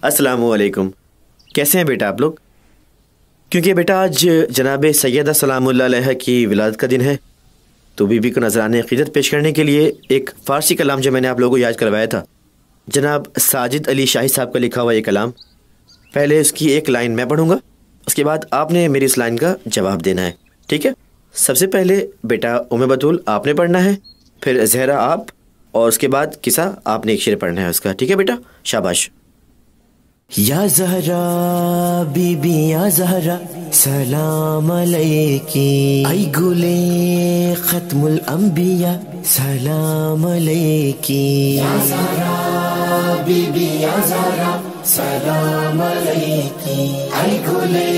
अस्सलामुअलैकुम। कैसे हैं बेटा आप लोग? क्योंकि बेटा आज जनाब सैयदा सलामुल्लाह अलैहा की विलादत का दिन है, तो बीबी को नजराने अक़ीदत पेश करने के लिए एक फ़ारसी कलाम जो मैंने आप लोगों को याद करवाया था, जनाब साजिद अली शाही साहब का लिखा हुआ ये कलाम, पहले उसकी एक लाइन मैं पढ़ूँगा, उसके बाद आपने मेरी इस लाइन का जवाब देना है, ठीक है? सबसे पहले बेटा उम्मे बतूल आपने पढ़ना है, फिर ज़हरा आप, और उसके बाद किसा आपने एक शेर पढ़ना है उसका, ठीक है बेटा? शाबाश। या ज़हरा बीबी या ज़हरा सलाम अलैकी, आई गुले खत्मुल अंबिया सलाम अलैकी। या ज़हरा बीबी या ज़हरा सलाम अलैकी, आई गुले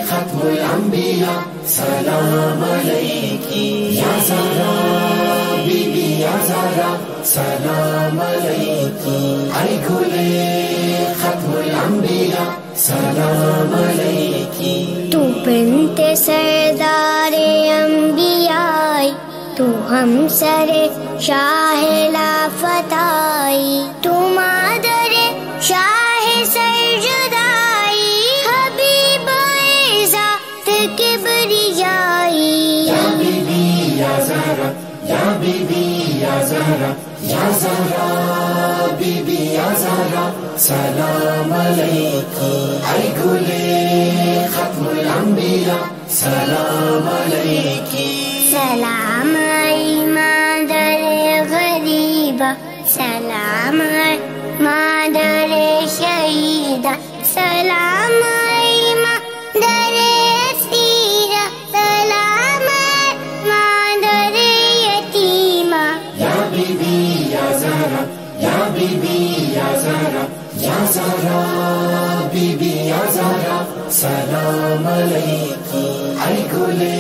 खत्मुल अंबिया सलाम अलैकी। या ज़हरा बीबी या ज़हरा सलाम अलैकी, आई गुले खत्मुल अंबिया सलाम अलैकी। तू बिन्ते सरदारे अंबियाई, तू हम सरे शाह लाफताई, तू मादरे शाह सरजुदाई, हबीब ज़ात किबरियाई। या बीबी या ज़हरा, या बीबी या ज़हरा, या ज़हरा बीबी या ज़हरा सलाम अलैकी, आई गुले खत्मुल अंबिया सलाम अलैकी। सलाम आई मादरे गरीबा, सलाम आई मादरे शहीदा, सलाम आई मादरे असीरा, सलाम आई मादरे यतीमा। या बीबी या ज़हरा, या बीबी या ज़हरा, या ज़हरा बीबी या ज़हरा सलाम अलैकी, आई गुले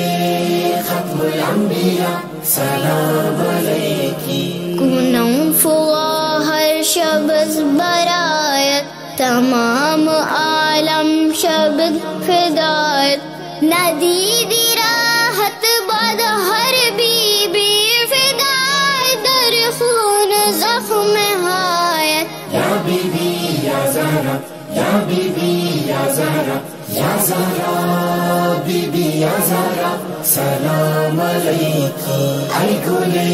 खत्मुल अंबिया सलाम अलैकी। कुनम फुआ हर शब्द बरायत, तमाम आलम शब्द फिदायत, नदीदी राहत बद हर बीबी फिदाय दर खून ज़ख्म हायत। या बीबी या ज़हरा, या बीबी या ज़हरा, या ज़हरा बीबी या ज़हरा सलाम अलैकी, आई गुले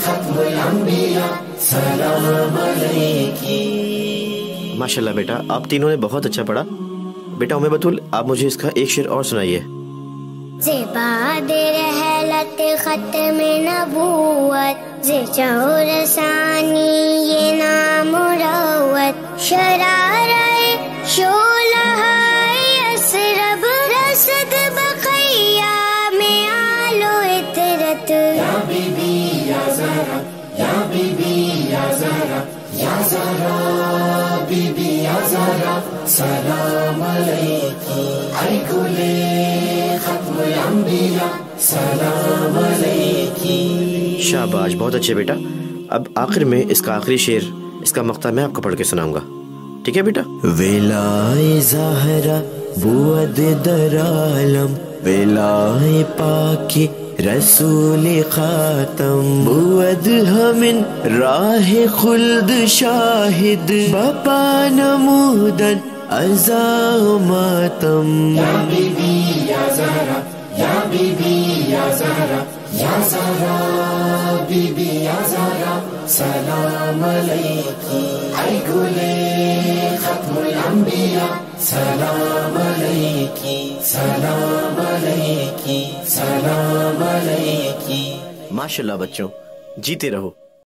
खत्मुल अंबिया सलाम अलैकी। माशाल्लाह बेटा, आप तीनों ने बहुत अच्छा पढ़ा। बेटा उम्मे बतूल, आप मुझे इसका एक शेर और सुनाइए। ज़ेबाद रहलत ख़त्म नबूवत, ज़ेचौरसानी ये नामुरवत, शराराए शोलहाए असरब, रसद बखैया में आलो इतरत। या बीबी या ज़हरा, या बीबी या ज़हरा, या ज़हरा बीबी या ज़हरा सलाम अलैकी, आई गुले खत्मुल अंबिया सलाम अलैकी। शाबाश, बहुत अच्छे बेटा। अब आखिर में इसका आखिरी शेर, इसका मक्ता मैं आपको पढ़ के सुनाऊंगा, ठीक है बेटा? वेलाए ज़हरा बुअद दरालम, वेलाए पाकी रसूल खातम, बुअद हमिन राह खुल्द शाहिद, बपा नमूदन अज़ा मातम। या बीबी या ज़हरा, या बीबी या ज़हरा, या ज़हरा बीबी या ज़हरा सलाम अलैकी, आई गुले खत्मुल अंबिया सलाम अलैकी, सलाम अलैकी, सलाम अलैकी। माशाल्लाह बच्चों, जीते रहो।